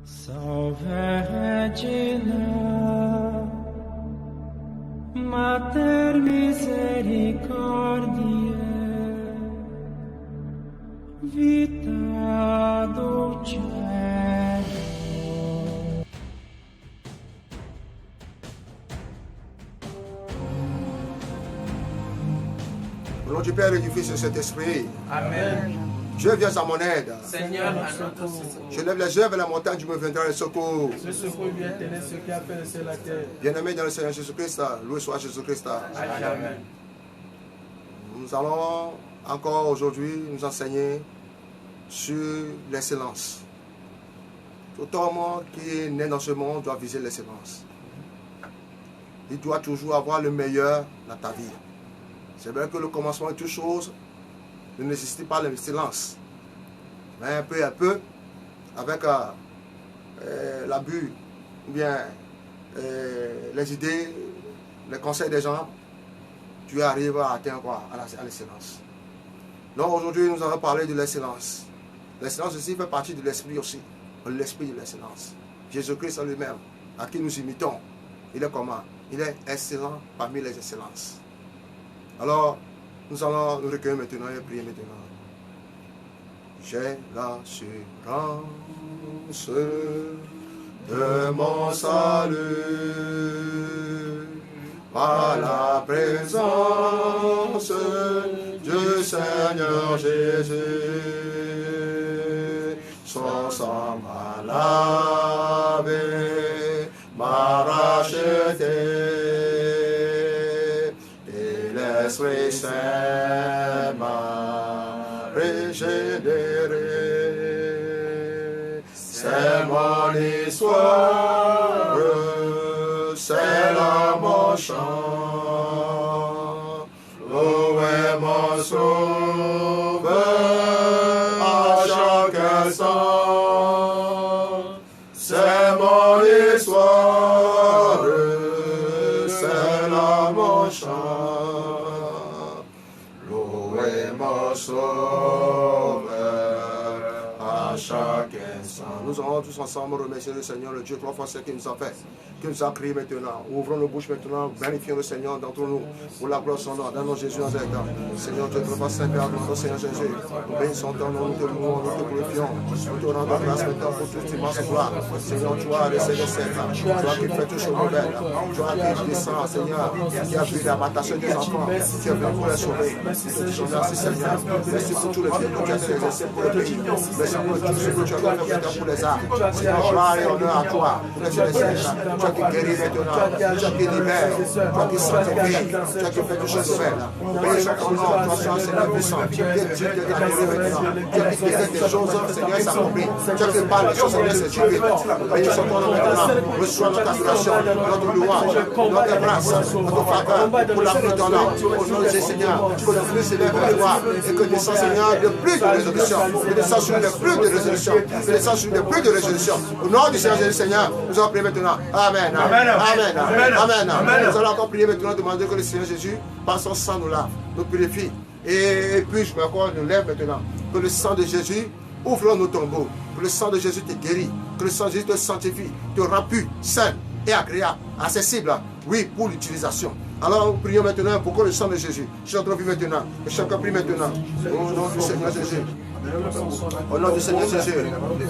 Salve Regina, Mater misericordiae, vita dulcedo. Au nom du Père et du Fils et du Saint-Esprit. Amen. Dieu viens à mon aide. Seigneur, à notre secours. Je lève les yeux vers la montagne, tu me viendras le secours. Ce secours vient tenir ce qui a fait le ciel et la terre. Bien-aimé dans le Seigneur Jésus-Christ, loué soit Jésus-Christ. Amen. Nous allons encore aujourd'hui nous enseigner sur l'excellence. Tout homme qui est né dans ce monde doit viser l'excellence. Il doit toujours avoir le meilleur dans ta vie. C'est vrai que le commencement de toutes choses ne nécessite pas l'excellence. Mais peu à peu, avec l'abus, ou bien les idées, les conseils des gens, tu arrives à atteindre quoi? À l'excellence. Donc aujourd'hui, nous allons parler de l'excellence. L'excellence aussi fait partie de l'esprit aussi. L'esprit de l'excellence. Jésus-Christ en lui-même, à qui nous imitons, il est comment? Il est excellent parmi les excellences. Alors, nous allons nous recueillir maintenant et prier maintenant. J'ai l'assurance de mon salut par la présence du Seigneur Jésus. Son sang m'a lavé, m'a racheté. L'Esprit Saint m'a régénéré. C'est mon histoire, c'est là mon chant. Louez mon sauveur à chaque instant. C'est mon histoire, c'est là mon chant. Mon sauveur à chaque instant. Nous allons tous ensemble remercier le Seigneur, le Dieu trois fois ce qu'il nous a fait, qu'il nous a créé maintenant. Ouvrons nos bouches maintenant, magnifions le Seigneur d'entre nous, pour la gloire de son nom, dans nos Jésus en Zéta. Seigneur Dieu trois fois Saint-Père, notre Seigneur Jésus, nous bénissons ton nom, nous te louons, nous te glorifions, nous te rendons grâce maintenant pour toute immense gloire. Seigneur, toi, le Seigneur Saint, toi qui fais tout chose nouvelle, toi qui descends, Seigneur, qui as vu l'abattation des enfants, tu es venu pour les sauver. Merci Seigneur. Merci pour tous les biens que tu as exercés pour le pays. Merci pour tout ce que tu as fait pour les arts. Seigneur, gloire et honneur à toi. Toi qui guéris maintenant, toi qui libères, toi qui sanctifie, toi qui fais toutes choses nouvelles. Bénis ton nom, toi Seigneur puissant. Tu es Dieu qui est adoré maintenant. Tu as qui guérit des choses, Seigneur, s'accomplit. Tu as qui parle des choses, Seigneur, c'est Dieu. Bénis ton nom maintenant. Reçois notre adoration, notre louange, notre grâce, notre faveur pour la pluie de ton nom. Au nom de Seigneur, que le flux s'élève vers toi. Et que descend, Seigneur, de plus de résolution. Que descend sur de plus de résolution. Que descend sur de plus de résolution. Au nom du Seigneur Jésus, Seigneur, nous allons prier maintenant. Amen. Amen. Amen. Amen. Nous allons encore prier maintenant, demander que le Seigneur Jésus, par son sang, nous lave, nous purifie. Et puis, je me encore nous lève maintenant. Que le sang de Jésus ouvre nos tombeaux. Que le sang de Jésus te guérit. Que le sang de Jésus te sanctifie, te rend pur, sain et agréable, accessible, oui, pour l'utilisation. Alors, nous prions maintenant pour que le sang de Jésus, chacun prie maintenant, chacun prie maintenant, au nom du Seigneur Jésus. Au nom du Seigneur Jésus,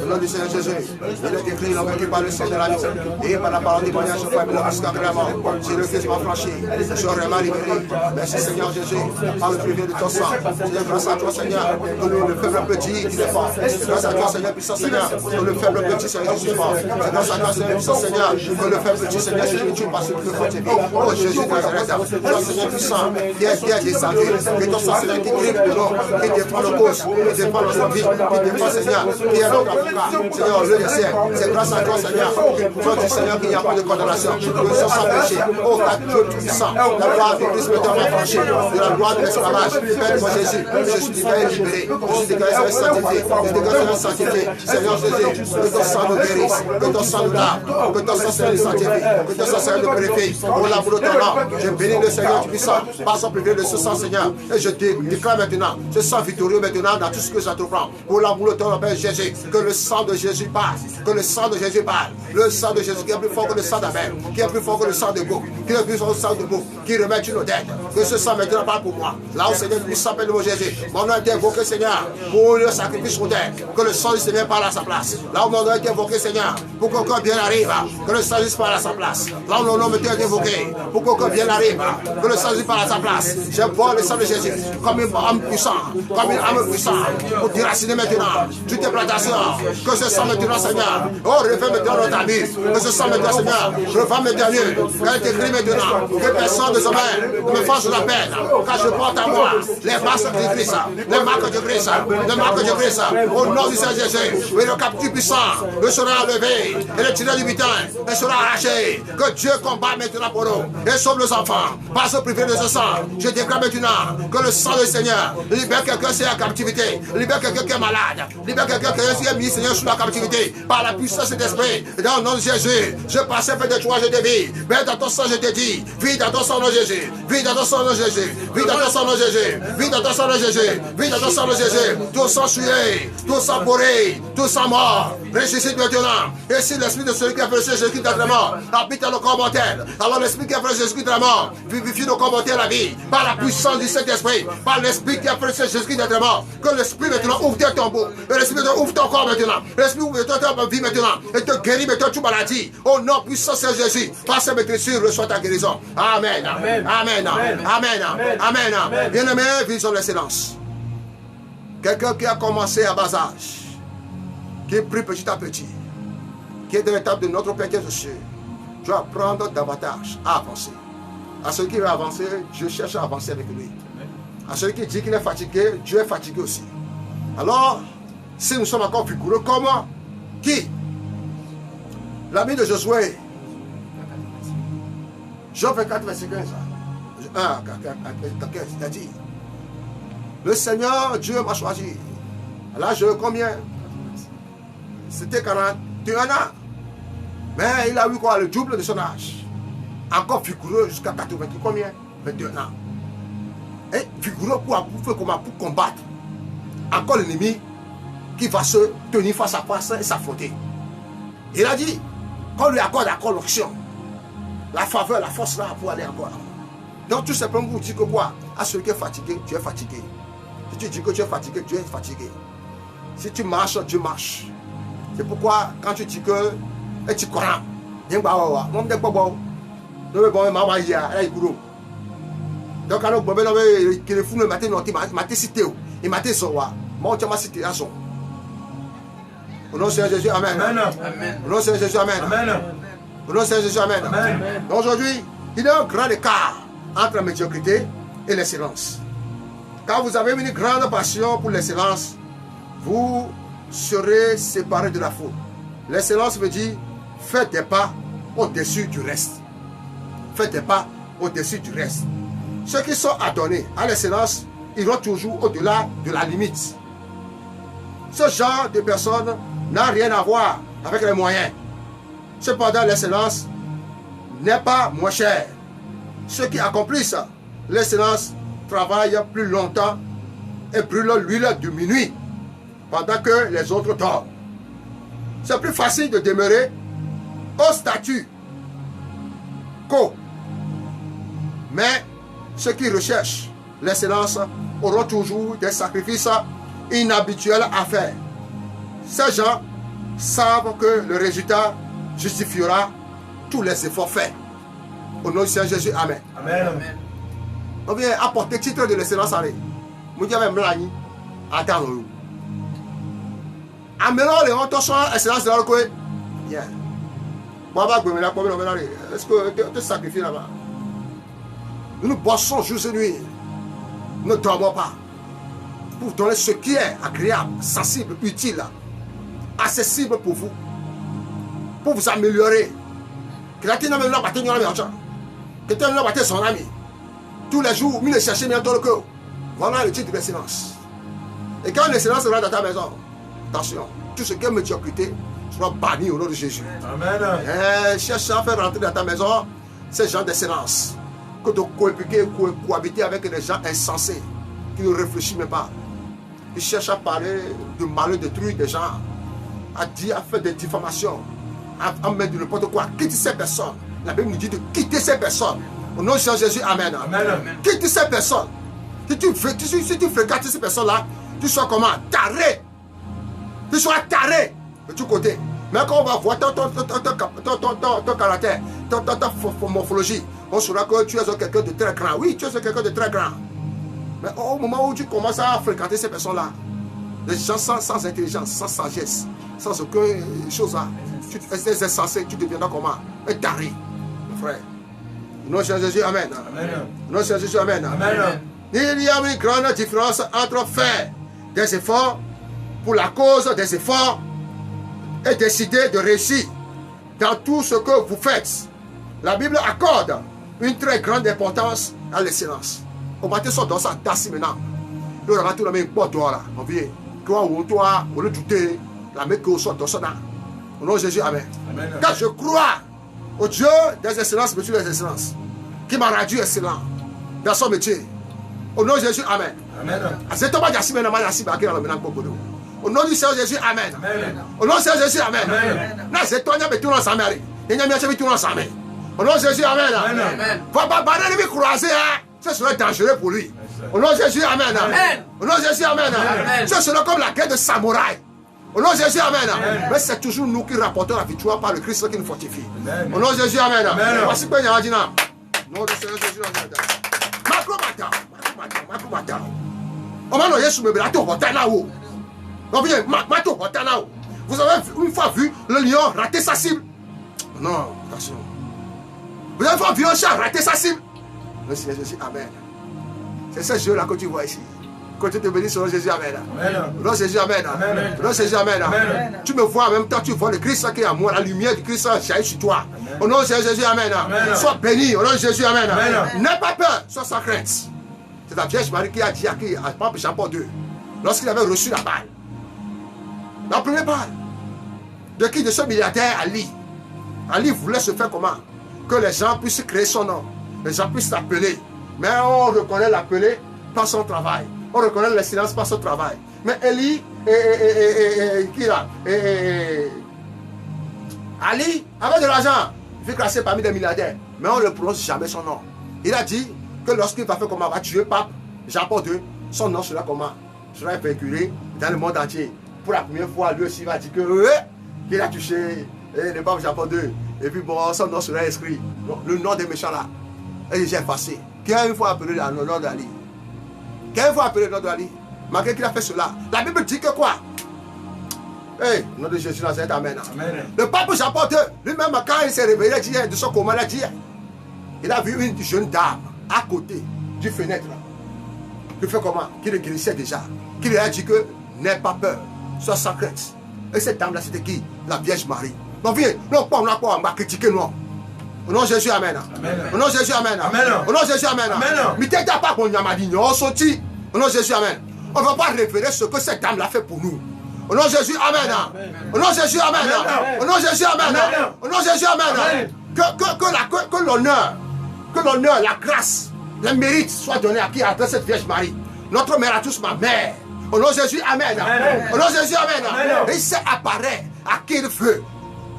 au nom du Seigneur Jésus, il est écrit l'homme qui par le sang de l'agneau et par la parole du témoignage de foi, jusqu'à vraiment, si le Christ m'a franchi, je serai mal libéré. Merci Seigneur Jésus, par le privé de ton sang. C'est grâce à toi Seigneur, que le faible petit, il est fort. C'est grâce à toi Seigneur, puissant Seigneur, que le faible petit Seigneur Jésus fort. C'est grâce à toi Seigneur, puissant Seigneur, que le faible petit Seigneur Jésus tue parce que le fortifie. Oh Jésus de Nazareth, toi Seigneur puissant, qui est descendu, et ton sang Seigneur qui grippe de l'eau, qui défend le cause, qui défend notre vie, qui défend Seigneur, qui est notre avocat, Seigneur, le ciel. C'est grâce à toi Seigneur, toi tu Seigneur qu'il n'y a pas de condamnation, que nous sommes sans péché. Oh Dieu tout-puissant, la gloire de Christ maintenant m'a franchi, de la gloire de l'esclavage, Père mon Jésus, je suis déclaré libéré, je suis déclaré sanctifié, je suis déclaré sanctifié, Seigneur Jésus, que ton sang nous guérisse, que ton sang nous lave, que ton sang Seigneur nous sanctifie, que ton sang Seigneur nous purifie, au l'amour de ton nom, je bénis le Seigneur tout-puissant, par son privilège de ce sang Seigneur, et je déclare maintenant, ce sang victorieux maintenant dans tout ce que j'ai t'offrant. Pour l'amour de ton Père Jésus, que le sang de Jésus parle. Que le sang de Jésus parle. Le sang de Jésus qui est plus fort que le sang d'Abel, qui est plus fort que le sang de Beau, qui est plus fort que le sang de Beau, qui remet une odette. Que ce sang maintenant parle pour moi. Là où Seigneur, nous s'appelle le mot Jésus. Mon nom est invoqué, Seigneur, pour le sacrifice autel. Que le sang du Seigneur parle à sa place. Là où mon nom est invoqué, Seigneur, pour qu'aucun bien arrive. Que le sang du parle à sa place. Là où mon nom est invoqué, pour qu'aucun bien arrive. Que le sang du parle à sa place. J'invoque le sang de Jésus comme une âme puissante, comme une âme puissante, pour déraciner maintenant toutes tes plantations. Que ce sang maintenant, Seigneur, oh, refais maintenant notre ami. Que ce sang maintenant, Seigneur, refais mes derniers. Car il est écrit maintenant que personne de sommeil ne me fasse la peine. Car je porte à moi les marques de Christ, les marques de Christ, les marques de Christ. Au nom du Seigneur Jésus, et le captif puissant ne sera enlevé, et le tiré du butin ne sera arraché. Que Dieu combat maintenant pour nous et sauve nos enfants. Pas se priver de ce sang. Je déclare maintenant que le sang du Seigneur libère quelqu'un qui est en captivité, libère quelqu'un qui est malade, libère quelqu'un qui est mis, Seigneur, sous la captivité, par la puissance de l'Esprit. Dans le nom de Jésus, je passais près de toi, je te vis. Mais dans ton sang, je te dis, vis dans ton sang de Jésus, vis dans ton sang de Jésus, vis dans ton sang de Jésus, vis dans ton sang de Jésus, vis dans ton sang de Jésus. Tout sang sué, tout sang bourré, tout sang mort, ressuscite maintenant. Et si l'esprit de celui qui a fait Jésus-Christ dans la mort habite dans le corps mortel, alors l'esprit qui a fait Jésus-Christ dans la mort vivifie le corps mortel la vie, par la puissance du Saint-Esprit, par l'esprit qui a fait Jésus-Christ dans la mort. Que l'esprit maintenant ouvre tes tombeaux, l'esprit maintenant ouvre ton corps maintenant, l'esprit ouvre ta vie maintenant, et te guérit maintenant toute maladie. Au nom puissant de Jésus, par sa maîtrise, reçois ta guérison. Amen. Amen. Amen. Amen. Amen. Bien-aimé, vision de l'excellence. Quelqu'un qui a commencé à bas âge, qui est pris petit à petit, qui est dans l'étape de notre Père qui est aux cieux, je dois apprendre davantage à avancer. À celui qui veut avancer, Dieu cherche à avancer avec lui. À celui qui dit qu'il est fatigué, Dieu est fatigué aussi. Alors, si nous sommes encore vigoureux, comment? Qui? L'ami de Josué. Jean 24, verset 15. 15, il a dit, le Seigneur Dieu m'a choisi. À l'âge de combien? C'était 41 ans. Mais il a eu quoi? Le double de son âge. Encore vigoureux jusqu'à 80, combien? 21 ans. Et vigoureux pour combattre encore l'ennemi qui va se tenir face à face et s'affronter. Il a dit qu'on lui accorde encore l'option, la faveur, la force là pour aller encore. Donc tout simplement vous dire que quoi? À celui qui est fatigué, tu es fatigué. Si tu dis que tu es fatigué, tu es fatigué. Si tu marches, Dieu marche. C'est pourquoi quand tu dis que tu crois, donc quand on le fou le matin, il m'a cité, il m'a cité, moi tu m'as cité à son. Au nom de Jésus, amen. Au nom de Jésus, amen. Au nom de Jésus, amen. Donc aujourd'hui, il y a un grand écart entre la médiocrité et l'excellence. Quand vous avez une grande passion pour l'excellence, vous serez séparés de la foule. L'excellence veut dire faites des pas au-dessus du reste. Faites des pas au-dessus du reste. Ceux qui sont adonnés à l'excellence iront toujours au-delà de la limite. Ce genre de personnes n'a rien à voir avec les moyens. Cependant, l'excellence n'est pas moins chère. Ceux qui accomplissent l'excellence travaillent plus longtemps et brûlent l'huile de minuit pendant que les autres dorment. C'est plus facile de demeurer au statut qu'au. Mais ceux qui recherchent l'excellence auront toujours des sacrifices inhabituels à faire. Ces gens savent que le résultat justifiera tous les efforts faits. Au nom du Seigneur Jésus, amen. Amen. On vient apporter le titre de l'excellence à lui. Nous disons même là, attends-nous. Améliore les intentions excellence de la recours. Bien. Est-ce que tu te sacrifies là-bas? Nous bossons jour et nuit. Nous ne dormons pas. Pour donner ce qui est agréable, sensible, utile, accessible pour vous. Pour vous améliorer. Que la tienne n'a pas été que tu n'as pas son ami. Tous les jours, il le chercher dans le cœur. Voilà le titre de l'excellence. Et quand l'excellence sera dans ta maison, attention, tout ce qui est médiocrité sera banni au nom de Jésus. Amen. Cherche à faire rentrer dans ta maison ces gens d'excellence. Que de cohabiter avec les gens insensés qui ne réfléchissent même pas. qui cherchent à parler de malheur, détruire des gens, à dire, à faire des diffamations, à mettre de n'importe quoi. Quitte ces personnes. La Bible nous dit de quitter ces personnes. Au nom de Jésus, amen. Amen. Quitte ces personnes. Si tu fréquentes ces personnes-là, tu sois comment? Taré. Tu sois taré de tous côtés. Mais quand on va voir ton caractère, ton morphologie, on saura que tu es quelqu'un de très grand. Oui, tu es quelqu'un de très grand. Mais au moment où tu commences à fréquenter ces personnes-là, les gens sans intelligence, sans sagesse, sans aucune chose là, tu es insensé, tu deviendras comment? Un taré, mon frère. Au nom de Jésus, amen. Au nom de Jésus, amen. Amen. Il y a une grande différence entre faire des efforts pour la cause des efforts et décider de réussir dans tout ce que vous faites. La Bible accorde une très grande importance à l'excellence. On va te sortir dans ça tassi maintenant. Le rabat tout la même porte là, on vient. Toi ou toi, on le douter, la même que soit dans ça. Au nom de Jésus, amen. Car je crois au Dieu des excellences, monsieur des excellences, qui m'a rendu excellent dans son métier. Au nom de Jésus, amen. Au nom du Seigneur Jésus, amen. Au nom du Seigneur Jésus, amen. Au nom de Jésus, amen. Ce serait dangereux pour lui. Au nom de Jésus, amen. Au nom de Jésus, amen. Ce serait comme la guerre de samouraï. Au nom de Jésus, amen. Mais c'est toujours nous qui rapportons la victoire par le Christ qui nous fortifie. Au nom de Jésus, amen. Voici que nous avons dit. Au nom du Seigneur Jésus, amen. Vous avez une fois vu le lion rater sa cible? Non, attention. Vous avez une fois vu un chat rater sa cible? Le Seigneur Jésus, amen. C'est ce jeu-là que tu vois ici. Quand tu te bénis sur le Jésus, amen. Le Jésus, amen. Le Jésus, amen. Tu me vois en même temps, tu vois le Christ qui est à moi, la lumière du Christ jaillit sur toi. Au nom de Jésus, amen. Sois béni, au nom de Jésus, amen. N'aie pas peur, sois sans crainte. C'est la Vierge Marie qui a dit à Jean-Paul II, lorsqu'il avait reçu la balle, la première balle, de qui? De ce milliardaire Ali. Ali voulait se faire comment? Que les gens puissent créer son nom, les gens puissent l'appeler. Mais on reconnaît l'appeler par son travail. On reconnaît l'excellence par son travail. Mais Ali, qui là? Ali avait de l'argent. Il fait classer parmi des milliardaires. Mais on ne prononce jamais son nom. Il a dit que lorsqu'il va faire comment? Va tuer Pape Jean-Paul II, son nom sera comment? Sera véhiculé dans le monde entier. Pour la première fois, lui aussi va dire que qu'il a touché le Pape Jean-Paul II. Et puis bon, son nom sera inscrit. Le nom des méchants là. Et j'ai effacé. Qui a une fois appelé le nom d'Ali? Qui a une fois appelé le nom d'Ali? Malgré qu'il a fait cela. La Bible dit que quoi? Hey, au nom de Jésus, Nazareth, amen. Le pape Jean-Paul II, lui-même, quand il s'est réveillé d'hier, de son coma d'hier, il a vu une jeune dame à côté du fenêtre. Qui fait comment? Qui le guérissait déjà. Qui lui a dit que n'aie pas peur, sois sans crainte. Et cette dame-là, c'était qui? La Vierge Marie. Non, viens, non, pas, on va critiquer, non. Au nom de Jésus, amen. Au nom de Jésus, amen. Au nom de Jésus, amen. Mais t'es pas qu'on y a dit, non, sorti. Au nom de Jésus, amen. On ne va pas révéler ce que cette dame l'a fait pour nous. Au nom de Jésus, amen. Au nom de Jésus, amen. Au nom de Jésus, amen. Au nom de Jésus, amen. Que l'honneur, la grâce, le mérite soit donné à qui? À cette Vierge Marie. Notre mère à tous, ma mère. Au nom de Jésus, amen. Au nom de Jésus, amen. Et il sait apparaître à qui il veut.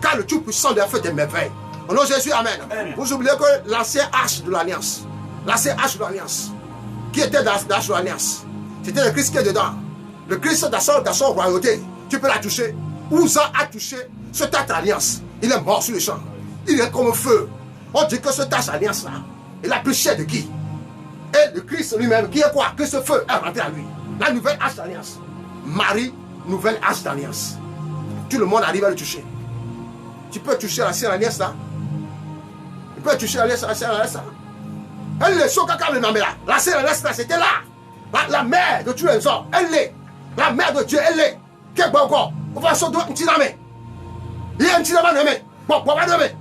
Car le Tout-Puissant lui a fait des merveilles. Au nom de Jésus, amen. Vous oubliez que l'ancien arche de l'Alliance, qui était dans l'arche de l'Alliance, c'était le Christ qui est dedans. Le Christ dans son royauté, tu peux la toucher. Ouza a touché cette alliance. Il est mort sur le champ. Il est comme un feu. On dit que cette alliance-là, il a plus cher de qui? Et le Christ lui-même, qui est quoi? Que ce feu est rentré à lui. La nouvelle arche d'alliance. Marie, nouvelle arche d'alliance. Tout le monde arrive à le toucher. Tu peux toucher l'ancienne alliance là. Tu peux toucher l'ancienne alliance là. Elle est sur caca le nom là. L'ancienne alliance là, c'était là. La mère de Dieu, elle est. La mère de Dieu, elle est. Qu'est-ce que encore? On va sortir un petit ramé. Il y a un petit ramé nommé. Bon, on va nommer.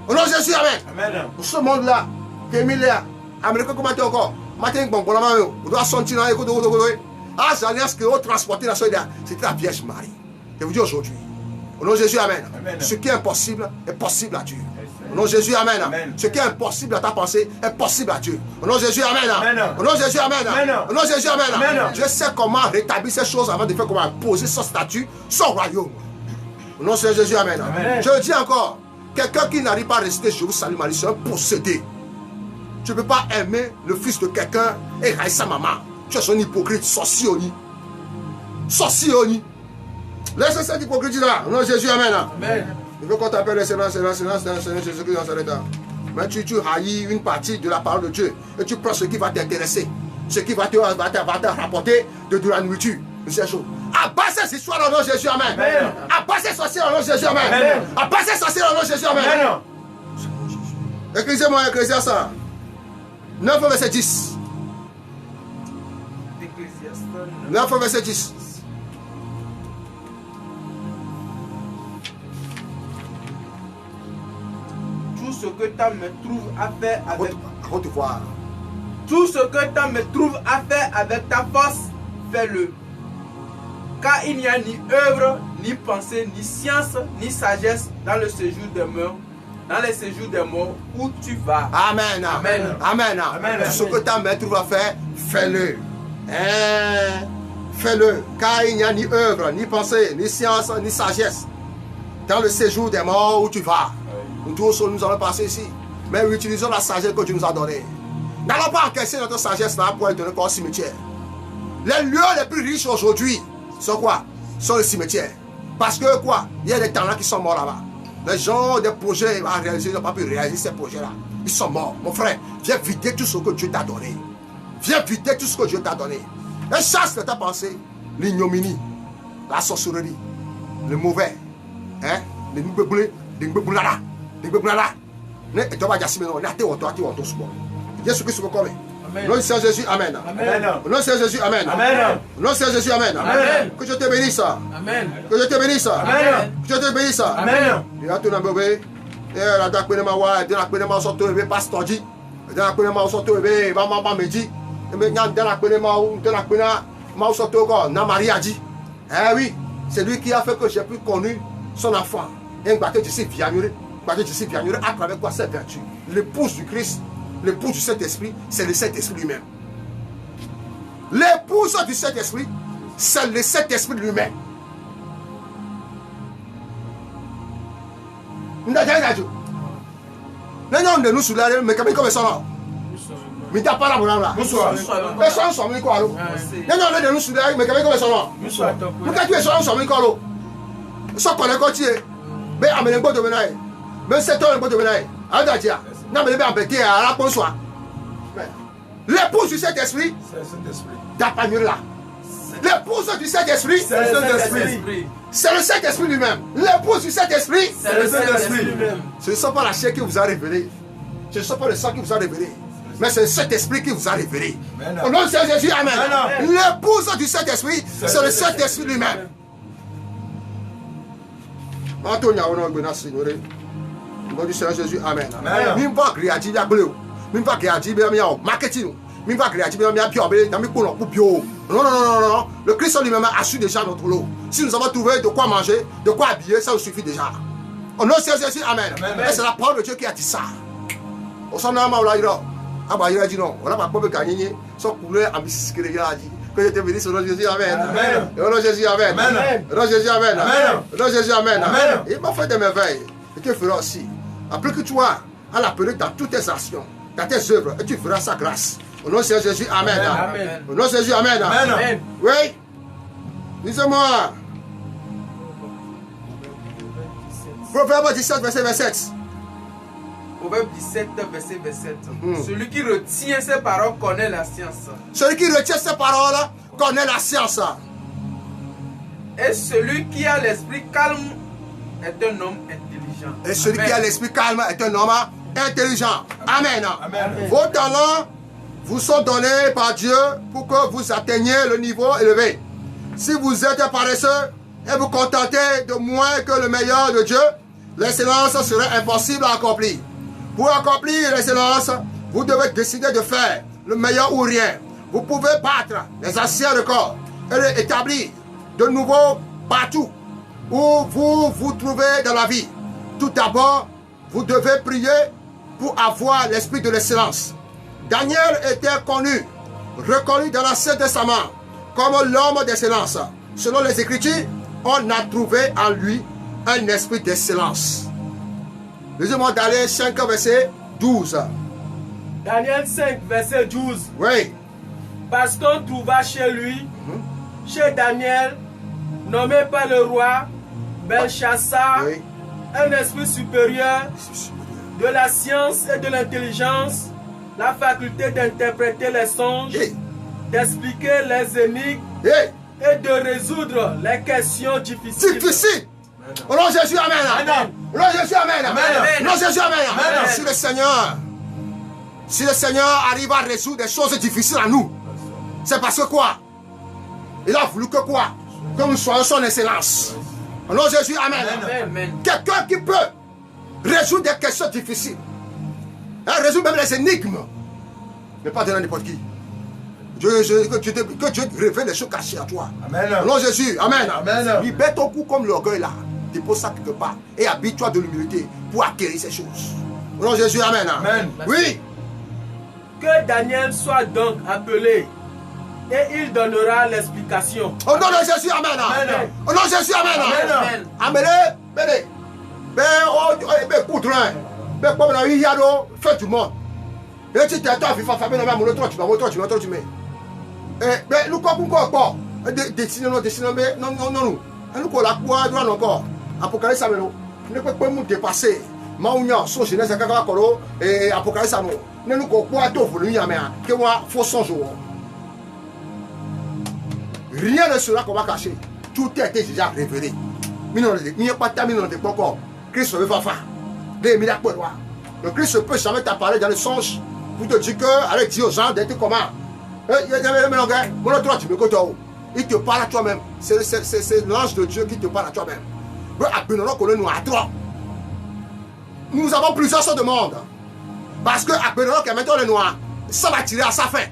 Au nom de Jésus, amen. Pour ce monde-là, Kémilia, Américain, comment tu encore? Matin, bon, pour la main, on doit sentir dans les côtés. Ah, c'est l'alliance que vous transportez dans ce là. C'était la Vierge Marie. Je vous dis aujourd'hui. Au nom de Jésus, amen. Ce qui est impossible est possible à Dieu. Au nom de Jésus, amen. Amen. Ce qui est impossible à ta pensée est possible à Dieu. Au nom de Jésus, amen. Amen. Au nom de Jésus, amen. Amen. Au nom de Jésus, amen. Amen. Dieu sait comment rétablir ces choses avant de faire comment poser son statut, son royaume. Au nom de Jésus, amen. Amen. Je le dis encore, quelqu'un qui n'arrive pas à résister, je vous salue, Marie, c'est un possédé. Tu ne peux pas aimer le fils de quelqu'un et haïr sa maman. Tu es un hypocrite, sorcioni. Sorcioni. Laisse cette hypocrisie là. Au nom de Jésus, amen. Amen. Il veut qu'on t'appelle le Seigneur Jésus-Christ dans cet état. Mais tu haïs une partie de la parole de Dieu et tu prends ce qui va t'intéresser, ce qui va te rapporter de la nourriture. C'est chaud. Abat ces histoires au nom de Jésus, amen. Abat ces sorciers au nom de Jésus, amen. Abat ces sorciers au nom de Jésus, amen. Écrisez-moi Ecclésiaste 9 verset 10. 9 verset 10. Tout ce que ta main trouve à faire avec... À te voir. Tout ce que ta main trouve à faire avec ta force, fais-le. Car il n'y a ni œuvre, ni pensée, ni science, ni sagesse dans le séjour des morts, dans les séjours des morts où tu vas. Amen. Amen. Amen. Amen. Tout ce que ta main trouve à faire, fais-le. Hein? Fais-le. Car il n'y a ni œuvre, ni pensée, ni science, ni sagesse dans le séjour des morts où tu vas. Nous tous, nous allons passer ici. Mais utilisons la sagesse que Dieu nous a donnée. N'allons pas encaisser notre sagesse là pour aller donner au cimetière. Les lieux les plus riches aujourd'hui sont quoi? Sont les cimetières. Parce que quoi? Il y a des talents qui sont morts là-bas. Les gens, des projets à réaliser, ils n'ont pas pu réaliser ces projets-là. Ils sont morts. Mon frère, viens vider tout ce que Dieu t'a donné. Viens vider tout ce que Dieu t'a donné. Et chasse de ta pensée l'ignominie, la sorcellerie, le mauvais, hein? Les nubeboulés, les nubeboulala, les nubeboulala. Ne tu vas jasper non, n'attends on toi, tu vas tout sport. Jésus Christ comme. Amen. Non, c'est Jésus, amen. Amen. Non, c'est Jésus, amen. Amen. Non, c'est Jésus, amen. Amen. Que je te bénisse. Amen. Que je te bénisse. Amen. Que je te bénisse. Amen. Il y a tout le monde. Et la date que ma wa, de la que ma sorto et pasteur dit. De la que ma sorto et maman me dit. Et maintenant de la que ma sorto encore, na Marie a dit. Eh oui, c'est lui qui a fait que j'ai pu connu son enfant. Et que tu sais viagner, à travers quoi cette vertu. L'épouse du Christ, l'épouse du Saint-Esprit, c'est le Saint-Esprit lui-même. L'épouse du Saint-Esprit, c'est le Saint-Esprit lui-même. Nous nous soulèvons, mais comme ça, mais t'as pas la bonne là. Bonsoir. Mais ça, nous sommes quoi? Non, nous soulèvons, mais comme ça, nous quand tu es sur nous sommes quoi? Ça connaît quoi tu es? Mais amenez un peu de menaille. Mais c'est toi un peu de menaille. Adadia. Non, mais bien embêté à la bonsoir. L'épouse du Saint-Esprit, t'as pas mieux là. L'épouse du Saint-Esprit, C'est le Saint-Esprit. c'est le Saint-Esprit lui-même. L'épouse du Saint-Esprit, C'est le Saint-Esprit lui-même. ce ne sont pas la chair qui vous a révélé. Ce ne sont pas le sang qui vous a révélé. Mais c'est le Saint-Esprit qui vous a révélé. Au nom de Jésus, amen. L'épouse du Saint-Esprit, c'est le Saint-Esprit lui-même. Antonia, au nom de Seigneur. Au nom du Seigneur Jésus, amen. Même pas créatif, même pas créatif, marketing. Même pas créatif, non, non. Le Christ lui-même a su déjà notre lot. Si nous avons trouvé de quoi manger, de quoi habiller, ça nous suffit déjà. Au nom de Jésus, amen. Et c'est la parole de Dieu qui a dit ça. Au sein de la main, il a dit non. On n'a pas pu gagner. Son couleur a mis que je te bénisse au nom de Jésus, amen. Au nom de Jésus, amen. Au nom de Jésus, amen. Au nom de Jésus, amen. Il m'a fait des merveilles. Et tu feras aussi. Après que toi, à l'appeler dans toutes tes actions, dans tes œuvres, et tu feras sa grâce. Au nom de Jésus, amen. Au nom de Jésus, amen. Oui. Lisez-moi. Proverbe 17, verset 27. Proverbe 17, verset 27. Celui qui retient ses paroles connaît la science. Celui qui retient ses paroles connaît la science. Et celui qui a l'esprit calme est un homme intelligent. Et celui qui a l'esprit calme est un homme intelligent. Amen. Vos talents vous sont donnés par Dieu pour que vous atteigniez le niveau élevé. Si vous êtes paresseux et vous contentez de moins que le meilleur de Dieu, l'excellence serait impossible à accomplir. Pour accomplir l'excellence, vous devez décider de faire le meilleur ou rien. Vous pouvez battre les anciens records et les établir de nouveau partout où vous vous trouvez dans la vie. Tout d'abord, vous devez prier pour avoir l'esprit de l'excellence. Daniel était connu, reconnu dans l'Ancien Testament comme l'homme d'excellence. Selon les Écritures, on a trouvé en lui un esprit d'excellence. Lisez-moi Daniel 5, verset 12. Daniel 5, verset 12. Oui. Parce qu'on trouva chez lui, chez Daniel, nommé par le roi Belshazzar, Oui. un esprit supérieur de la science et de l'intelligence, la faculté d'interpréter les songes, Hey. d'expliquer les énigmes Hey. et de résoudre les questions difficiles. Difficile. Au nom de Jésus, amen. Amen. Au nom de Jésus, amen. Amen. Au nom de Jésus, amen. Amen. Si le Seigneur arrive à résoudre des choses difficiles à nous, c'est parce que quoi? Il a voulu que quoi? Que nous soyons son excellence. Au nom de Jésus, amen. Amen. Quelqu'un qui peut résoudre des questions difficiles, résoudre même les énigmes, mais pas de n'importe qui. Que Dieu révèle les choses cachées à toi. Amen. Au nom de Jésus, amen. Amen. Libère ton cou comme l'orgueil là. Dépose ça quelque part et habite-toi de l'humilité pour acquérir ces choses. Au nom de Jésus, amen. Amen. Oui. Que Daniel soit donc appelé et il donnera l'explication. Au nom de Jésus, amen. Amen. Au nom de Jésus, amen. Amen. Amen. Amen. Ben, coudrin. Ben, comme on a eu Yado, fait du monde. Et tu t'es à vivre, famille, on va mon autre, tu vas, ben, nous, comme quoi, dessinons, mais non. Nous, la quoi, nous, encore. Apocalypse, ça nous ne peut pas nous dépasser. Maounia, son jeunesse, et Apocalypse, ça nous ne quoi, tout, vous lui, que moi, faut son jour. Rien ne sera qu'on va cacher. Tout a été déjà révélé. Il n'y a pas de terminé de encore. Christ ne va faire. Le Christ ne peut jamais t'apparaître dans le songe pour te dire que, allez dire aux gens d'être comment. Il te parle à toi-même. C'est l'ange de Dieu qui te parle à toi-même. Nous avons plusieurs sortes de monde. Parce que Abénon qui est maintenant le noir, ça va tirer à sa fin.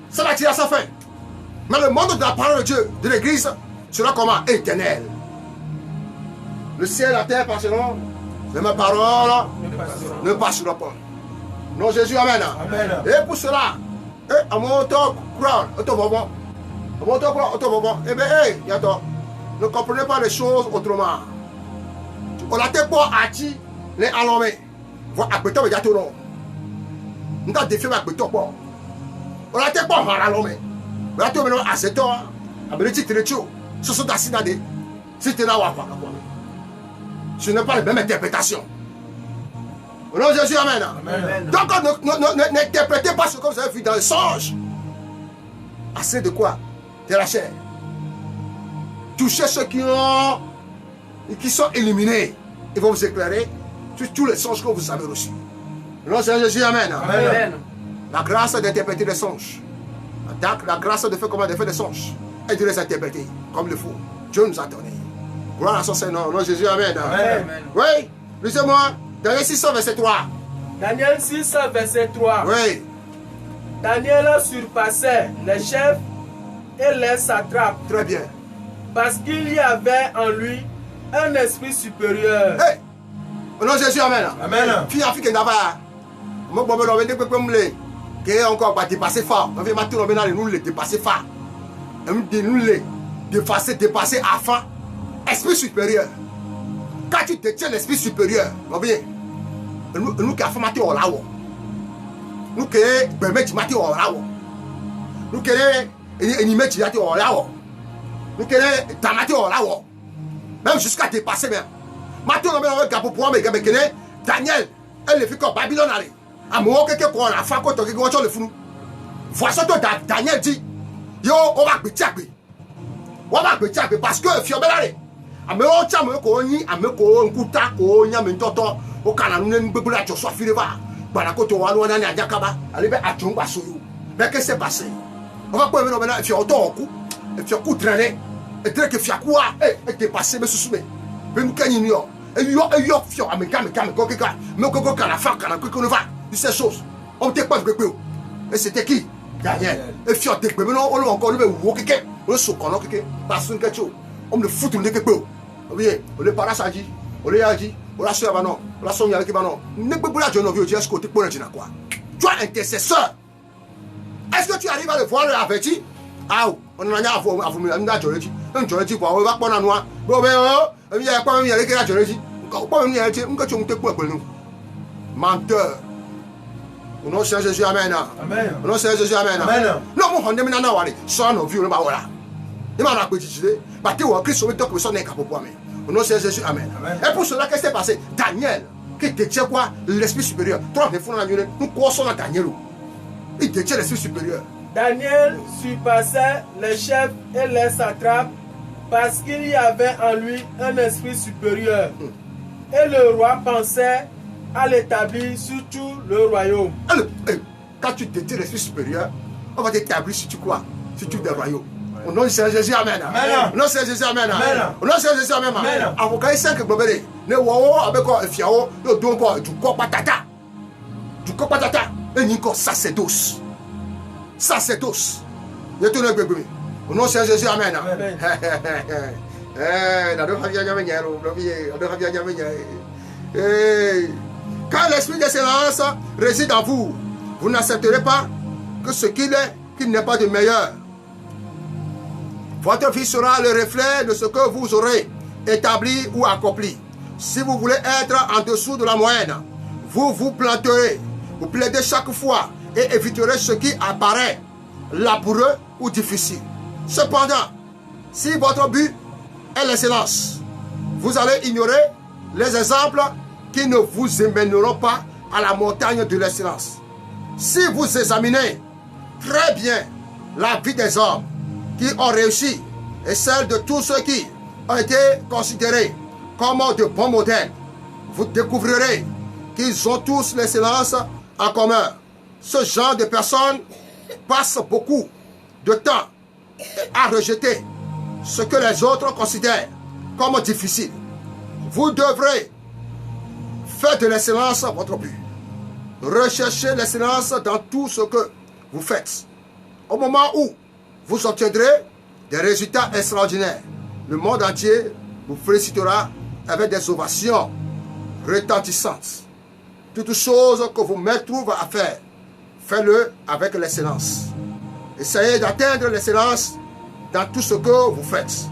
Ça va tirer à sa fin. Mais le monde de la parole de Dieu, de l'église, sera comment? Éternel. Le ciel et la terre passeront, mais ma parole ne passera pas. Non, Jésus, amen. Amen. Et pour cela, à mon temps, croire, eh bien, ne comprenez pas les choses autrement. On a été pas à qui les allomés. Voilà, à côté, il y a tout le monde. Nous avons défié à côté. On a été pas à allomés. On a été à 7 ans. À Bénédicte, ce sont assis dans des. Si tu n'as pas. Ce n'est pas la même interprétation. Au nom de Jésus, amen. Amen. Donc, n'interprétez pas ce que vous avez vu dans le songe. Assez de quoi? De la chair. Touchez ceux qui sont éliminés. Ils vont vous éclairer sur tous les songes que vous avez reçus. Au nom de Jésus, amen. Amen. La grâce d'interpréter les songes. La grâce de faire comment? De faire des songes. Et de les interpréter comme il faut. Dieu nous a donné. Gloire à son Seigneur. Au nom de Jésus, amen. Amen. Oui, lisez-moi. Daniel 6, verset 3. Daniel 6, verset 3. Oui. Daniel surpassait les chefs et les satrapes Très bien. parce qu'il y avait en lui un esprit supérieur. Hey! Au nom de Jésus, amen. Amen. Fille en fille qui n'a pas. Moi, je vais vous dire que je vais qui est encore pas dépassé fort. On va tout le nous les dépasser fort. Nous les dépasser à fond. Esprit supérieur. Quand tu détiens l'esprit supérieur, nous qui avons formaté au lawo. Nous qui avons formaté au lawo. Nous qui avons animé au lawo. Nous qui avons tamaté au lawo. Même jusqu'à dépasser même. Maintenant, on va pour pouvoir me gagner. Daniel, elle est fait comme Babylone. À moi, quelqu'un qui a fait quoi, qui a le fou. Voici ce que Daniel dit. Yo, on va pétiaper. On va pétiaper parce que Fiobelare. Ame o chamo ko yin ame ko nkuta ko nya me ntoto o kana nu ne gbegbe ajo so afire ba gbara ko to wa no na ni ajakaba ale be ajo ngba so yo be ke se passé on va ko me no be na fi oto oku e fi oku trene e tre ke fi akua e te passé be susu be nu kanyi ni yo e yo fi o ame kame ko keka me ko kana fa kana ko ne va ces choses on te pas gbegbe o et c'était qui Daniel e fi o te gbegbe no o lo encore le be wo keke o so kono keke pasun kecho on me foutu ne keke o. Oui, on le parasagi, on le agi, relation avec non, relation avec non. Ne peux pas dire non, vieux, est-ce que tu peux dire quoi? Toi, intercesseur, est-ce que tu arrives à le voir et avertir? Ah, on a à vous, à Georgie. Un Georgie, on va pas en noir. Bon, il y a pas même avec la Georgie. Pas même, il y a un que tu me pour nous. Menteur. On a changé Jésus, amen. Amen. On a changé Jésus, amen. Amen. Non, on ne m'a pas dit, son of you, voilà. Il m'a dit, bah, tu vois, Christ, on est top, son n'est capable pour moi. On a changé Jésus, amen. Et pour cela, qu'est-ce qui s'est passé? Daniel, qui détient quoi? L'esprit supérieur. Toi, les fous dans la nuit, nous croissons dans Daniel. Il détient l'esprit supérieur. Daniel surpassait les chefs et les satrapes parce qu'il y avait en lui un esprit supérieur. Et le roi pensait à l'établir sur tout le royaume. Quand tu détiens l'esprit supérieur, on va t'établir sur tu quoi? Sur tout le royaume. Au nom de Jésus, amen. Au nom de Jésus, amen. Au nom de Jésus, amen. Avocat est 5 globés. Ne wao avec quoi? Fiao, le don quoi? Du corps patata. Du corps patata. Et Nico, ça c'est douce. Ça c'est tous. Je te le bébé. Au nom de Jésus, amen. Quand l'esprit d'excellence réside en vous, vous n'accepterez pas que ce qu'il est, qu'il n'est pas de meilleur. Votre vie sera le reflet de ce que vous aurez établi ou accompli. Si vous voulez être en dessous de la moyenne, vous vous planterez. Vous plaidez chaque fois et éviterez ce qui apparaît laborieux ou difficile. Cependant, si votre but est l'excellence, vous allez ignorer les exemples qui ne vous emmèneront pas à la montagne de l'excellence. Si vous examinez très bien la vie des hommes qui ont réussi et celle de tous ceux qui ont été considérés comme de bons modèles, vous découvrirez qu'ils ont tous l'excellence en commun. Ce genre de personnes passe beaucoup de temps à rejeter ce que les autres considèrent comme difficile. Vous devrez faire de l'excellence votre but. Recherchez l'excellence dans tout ce que vous faites. Au moment où vous obtiendrez des résultats extraordinaires, le monde entier vous félicitera avec des ovations retentissantes. Toutes choses que vous-même trouvez à faire, faites-le avec l'excellence. Essayez d'atteindre l'excellence dans tout ce que vous faites.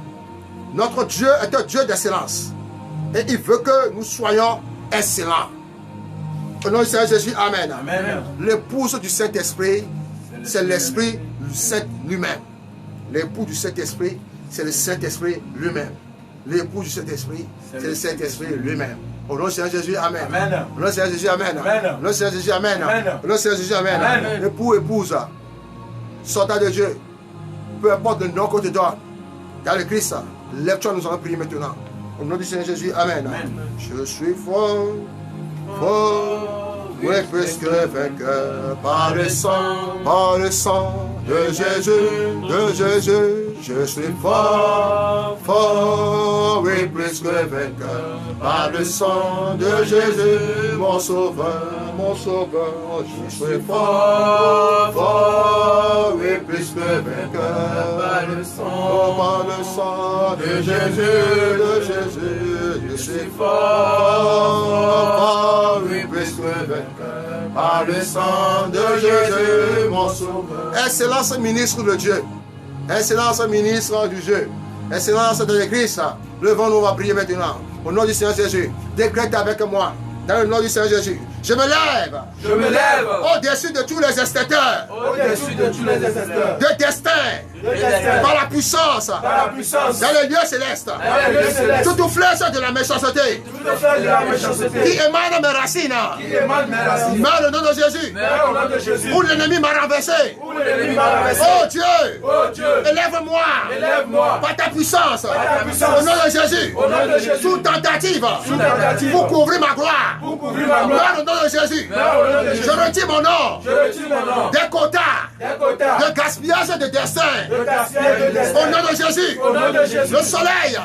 Notre Dieu est un Dieu d'excellence. Et il veut que nous soyons excellents. Au nom de Jésus, amen. Amen. L'épouse du Saint-Esprit, c'est l'Esprit Saint lui-même. L'époux du Saint-Esprit, c'est le Saint-Esprit lui-même. L'époux du Saint-Esprit, c'est le Saint-Esprit lui-même. Au nom de Jésus, amen. Amen. Au nom de Jésus, amen. Amen. Au nom de Jésus, amen. Amen. Au nom de Jésus, amen. Amen. Époux, épouse, sortant de Dieu, peu importe le nom qu'on te donne, dans le Christ, lève-toi, nous allons prier maintenant. Au nom du Seigneur Jésus, amen. Je suis fort, fort, oui, presque vainqueur, par le sang de Jésus, je suis fort, fort, oui, presque vainqueur, par le sang de Jésus, mon sauveur, je suis fort, fort, oui, presque vainqueur, par le sang de Jésus, je suis fort, fort, oui, presque vainqueur, par le sang de Jésus, mon sauveur. Excellence ministre de Dieu, excellence ministre du Dieu, excellence de l'Église, levons-nous, on va prier maintenant. Au nom du Seigneur Jésus, décrète avec moi, dans le nom du Seigneur Jésus, je me lève au-dessus de tous les instincteurs de destin, par la puissance dans les lieux célestes, toute flèche de la méchanceté qui émane mes racines, dans le nom de Jésus, où l'ennemi m'a renversé. Oh Dieu, élève-moi par ta puissance, au nom de Jésus, sous tentative pour couvrir ma gloire, dans le nom de Jésus, je retire mon nom des quotas de gaspillage de destin. Au nom de Jésus, le soleil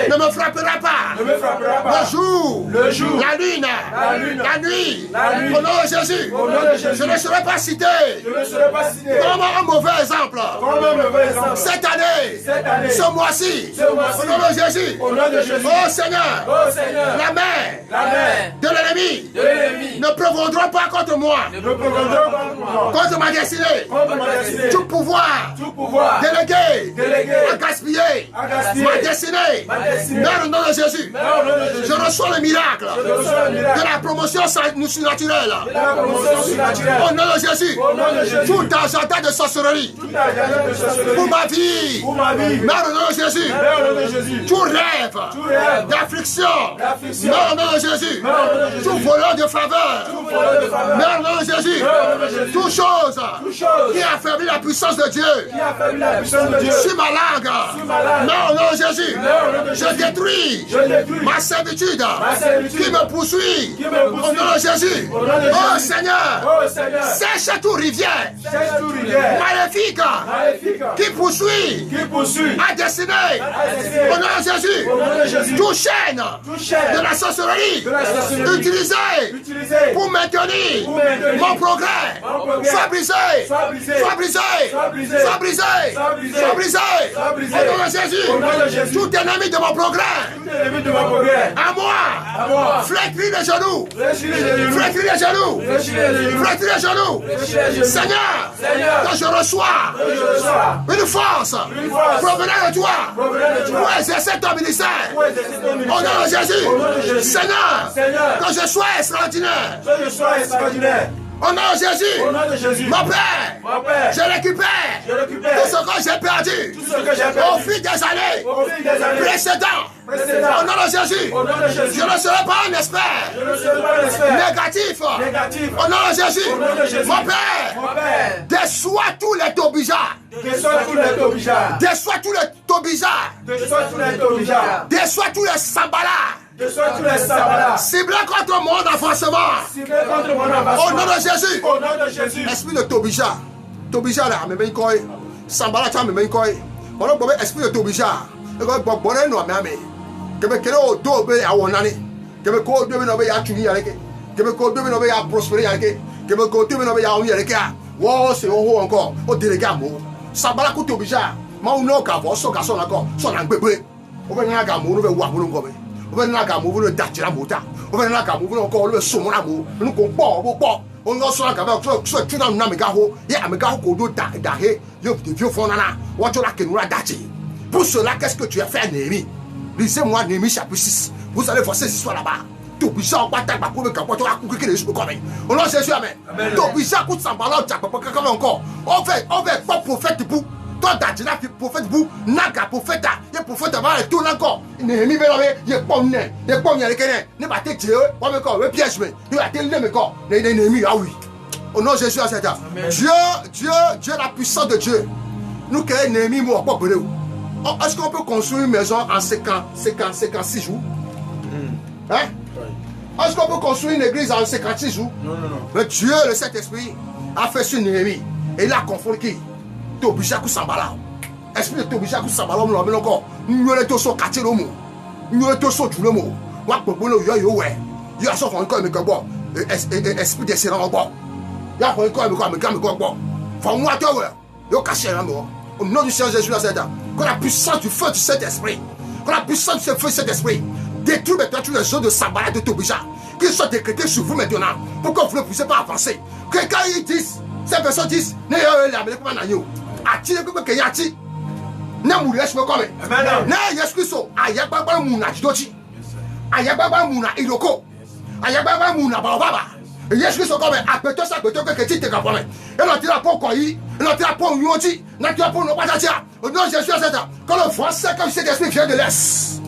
ne me frappera pas. Le jour Le jour. La lune. La lune. La nuit. La nuit. Au nom de Jésus. Au nom de Jésus. Je ne serai pas cité Je ne serai pas cité. comme un mauvais exemple. Comme un mauvais exemple. Cette année. Ce mois-ci. Ce mois-ci. Au nom de Jésus. Au nom de Jésus. Oh Seigneur. Oh Seigneur. La main La main de l'ennemi de l'ennemi ne prévaudra pas contre moi. Ne prévaudra pas contre moi. Contre ma destinée. Contre ma destinée. Tout pouvoir. Tout pouvoir. Délégué. Délégué. À gaspiller. À gaspiller. Ma destinée. Ma destinée. Dans le nom de Jésus. Dans le nom de Jésus. Je reçois le miracle. Je reçois le miracle. De la promotion surnaturelle. De la promotion surnaturelle. Au nom de Jésus. Au nom de Jésus. Tout agenda de sorcellerie. Tout agenda de sorcellerie. Pour ma vie. Pour ma vie. Dans le nom de Jésus. Dans le nom de Jésus. Tout rêve. Tout rêve. D'affliction. D'affliction. Dans le nom de Jésus. Dans le nom de Jésus. Tout volant de faveur. Tout voleur de faveur. Dans le nom de Jésus. Dans le nom de Jésus. Toute chose. Toute chose. Qui affaiblit la puissance de Dieu. Qui a affaibli la puissance de Dieu. Sur ma langue. Sur ma langue. Non, non, Jésus. Non, non, Je Jésus. détruis. Je détruis. Ma servitude. servitude. Qui me poursuit. Qui me poursuit. Au nom de Jésus. Au nom de Oh Jésus. Seigneur. Oh Seigneur. Sèche toute rivière. Sèche toute rivière. Maléfique. Maléfique. Qui poursuit. Qui poursuit. À destinée. À destinée. Au nom de Jésus. Au nom de Jésus. Toute chaîne. Toute chaîne. De la sorcellerie. De la sorcellerie. Utilisée. Utilisée. Pour maintenir. Pour maintenir. Mon progrès. Mon progrès. Soit brisé. Soit brisé. Soit brisé. Soit brisé. Soit brisé. Soit brisé. Soit brisé. Soit brisé. Au nom de Jésus. Au nom de Jésus. Tout ennemi de mon progrès. Tout ennemi de mon progrès. À moi. À moi. Flétris les genoux. Fléchis les genoux. Flétris les genoux. Fléchis les genoux. Flétris les genoux. Fléchis les genoux. Seigneur. Seigneur. Que je reçois Que je reçois. une force. Une force. Provenant de toi. Provenant de toi. Pour exercer ton ministère. Pour exercer ton Au ministère. nom de Jésus. Au nom de Jésus. Seigneur. Seigneur. Que je sois extraordinaire. Que je sois extraordinaire. Au nom de Jésus. Au nom de Jésus. Mon Père. Mon Père. Je récupère. Je récupère. Tout ce que j'ai perdu. Tout ce que j'ai Au perdu. fil des années. Au fil des années. Précédentes. Précédentes. Au nom de Jésus. Au nom de Jésus. Je ne serai pas un expert. Je ne serai pas l'expert. Négatif. Négatif. Au nom de Jésus. Au nom de Jésus. Mon Père. Mon Père. Déçois tous les tobijas. Déçois tous les tobijards. Déçois tous les tobijas. Déçois tous les tobijards. Déçois tous les sambalas. Déçois tous les sabalas. Ciblés contre mon avancement. Ciblés contre mon avancement. Au nom de Jésus. Au nom de Jésus. Esprit de tobija. Tobija là, me ben koy. Sambala cha me ben koy. On a esprit de tobija. E ko gbogbo re no ame. Kebe kele o do be awonani. Kebe ko do be no be ya tuni ya leke. Kebe ko do be no be ya prosper ya leke. Kebe ko do be no be ya on ya leke. Wo se o ho encore. O delega mo. Sambala ku tobija. Ma o no ka vo so ka so na ko. So na gbegbe. O be na ga mo no be wa mo no ko be. O be na ga mo no dachira mo ta. O be na ga mo no ko lo be so mo na mo. Nu ko po. On a soit capable soit tu n'as pas mégaho ya mégaho kodo dahe yo de vieux fonana wato la kenura dachi. Pour cela qu'est-ce que tu as fait Néhémie? Lisez-moi Néhémie chapitre 6. Vous allez voir cette histoire là-bas. Tout bizarre pas ta pour que tu as couper les choses comme on l'a Jésus amen. Tout bizarre coûte sans ballon tu pas comme encore. On fait pas prophète pour toi d'Adina prophète pour naga prophète et prophète va tout encore. Néhémie va là il est pas né, il est pas né les Kenyans. Ne pas te Dieu, pas me corps, piège mais. Il a tellement me corps. Néhémie ah oui. Au nom de Jésus à cet âge. Dieu la puissance de Dieu. Nous créons Néhémie moi pas brûler. Est-ce qu'on peut construire une maison en 56 jours? Hein? Est-ce qu'on peut construire une église en 56 jours? Non. Mais Dieu, le Saint-Esprit, a fait sur Néhémie. Et il a confondu qui? Tobijaku Sambala. Esprit de Tobijaku Sambala, on l'a mis encore. Nous avons tous quartier le mot. Nous avons tous tout le mot. Il y a son encore mais bon. Esprit d'excellence encore. Il y a encore mais bon. Faut moi toi ouais. Yo caché là moi. Au nom du Seigneur Jésus là c'est là. Que la puissance du feu du Saint-Esprit. Que la puissance du feu du Saint-Esprit détruit maintenant tous les gens de Sambala de Tobija. Qu'ils soient décrétés sur vous maintenant. Pourquoi vous ne puissiez pas avancer? Que quand ils disent, ces personnes disent, ne atire que que yati na mu yesu ko me na yesu Kristo ayababa mu na jidochi ayababa mu na iroko ayababa mu na baba yesu Kristo ko me apeto sa peto ke ti te ka po me e lo tira po ko yi e lo tira po yuoti na tira po no patatia au nom de Jésus à cette quand le français comme cet esprit vient de l'est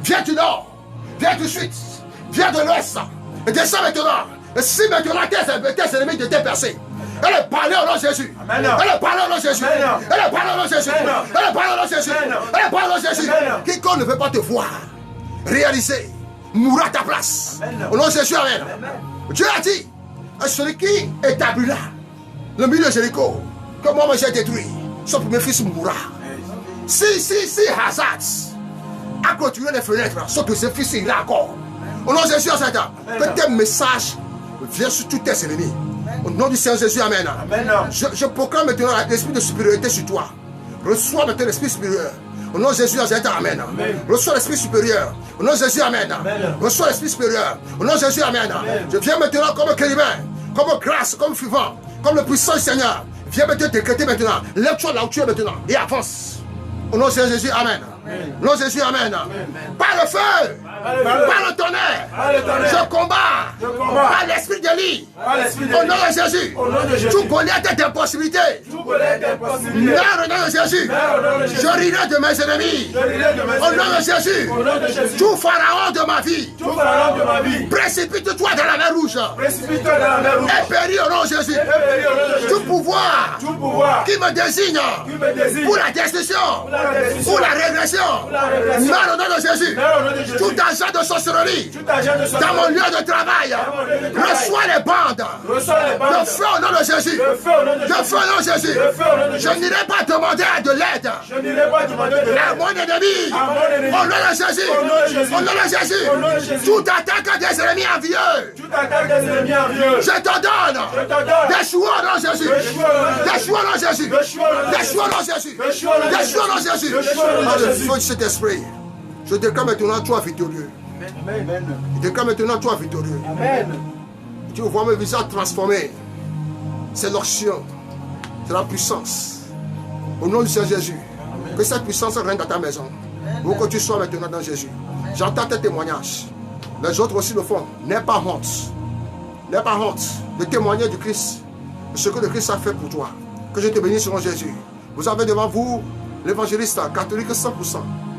vient du nord vient du sud vient de l'ouest et descend maintenant et si maintenant tes ennemis de tes percés. Elle est parlée au nom de Jésus. Elle est parlée au nom de Jésus. Elle est parlée au nom de Jésus. Elle est parlée au nom de Jésus. Elle est parlée au nom de Jésus. Quiconque ne veut pas te voir réaliser, mourra à ta place. Au nom de Jésus, amen. Dieu a dit, celui qui établira le milieu de Jéricho, que moi j'ai détruit, son premier fils mourra. Si Hazard a clôturé les fenêtres, son deuxième fils ira encore. Au nom de Jésus, que tes messages viennent sur tous tes ennemis. Au nom du Seigneur Jésus, amen. Je proclame maintenant l'esprit de supériorité sur toi. Reçois maintenant l'esprit supérieur. Au nom de Jésus, amen. Reçois l'esprit supérieur. Au nom de Jésus, amen. Reçois l'esprit supérieur. Au nom de Jésus, amen. Je viens maintenant comme chérubin, comme grâce, comme vivant, comme le puissant Seigneur. Viens maintenant décréter maintenant. Lève-toi là où tu es maintenant et avance. Au nom de Jésus, amen. Au nom de Jésus, amen. Par le feu, par le tonnerre, je combats par l'esprit de lit. Au nom de Jésus, tu connais tes impossibilités. Meurs au nom de Jésus. Je rirai de mes ennemis. Au nom de Jésus, tout pharaon de ma vie, précipite-toi dans la mer rouge. Et péris au nom de Jésus. Tout pouvoir qui me désigne pour la destruction, pour la régression, meurs au nom de Jésus. Tout agent de sorcellerie dans mon lieu de travail, reçois les bandes. Le feu au nom de Jésus. Le feu au nom de Jésus. Je n'irai pas demander de l'aide à mon ennemi. Au nom de Jésus. Au nom de Jésus. Tout attaque des ennemis envieux. Je te donne d'échouer au nom de Jésus. D'échouer au nom de Jésus. D'échouer au nom de Jésus. D'échouer au nom de Jésus. Par le feu de cet esprit, je déclare maintenant toi victorieux. Je déclare maintenant toi victorieux. Tu vois mes visages transformés. C'est l'onction. C'est la puissance. Au nom du Seigneur Jésus. Que cette puissance règne dans ta maison. Pour que tu sois maintenant dans Jésus. J'entends tes témoignages. Les autres aussi le font. N'aie pas honte. N'aie pas honte de témoigner du Christ. De ce que le Christ a fait pour toi. Que je te bénisse selon Jésus. Vous avez devant vous l'évangéliste catholique 100%.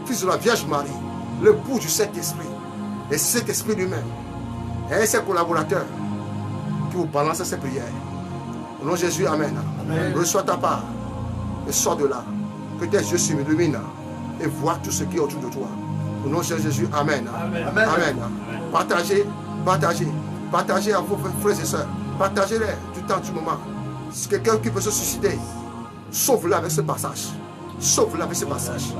Fils de la Vierge Marie. Le pouls du Saint-Esprit. Et Saint-Esprit lui-même. Et ses collaborateurs. Qui vous balancent ces prières. Au nom de Jésus, amen. Reçois ta part. Et sors de là. Que tes yeux s'illuminent. Et vois tout ce qui est autour de toi. Au nom de Jésus, amen. Amen. Partagez, partagez. Partagez à vos frères et sœurs. Partagez-les du temps, du moment. Si quelqu'un qui peut se susciter, sauve-le avec ce passage. Sauve-le avec ce passage.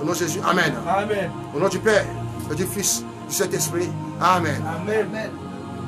Au nom de Jésus, amen. Au nom du Père, et du Fils, du Saint-Esprit, amen. Amen.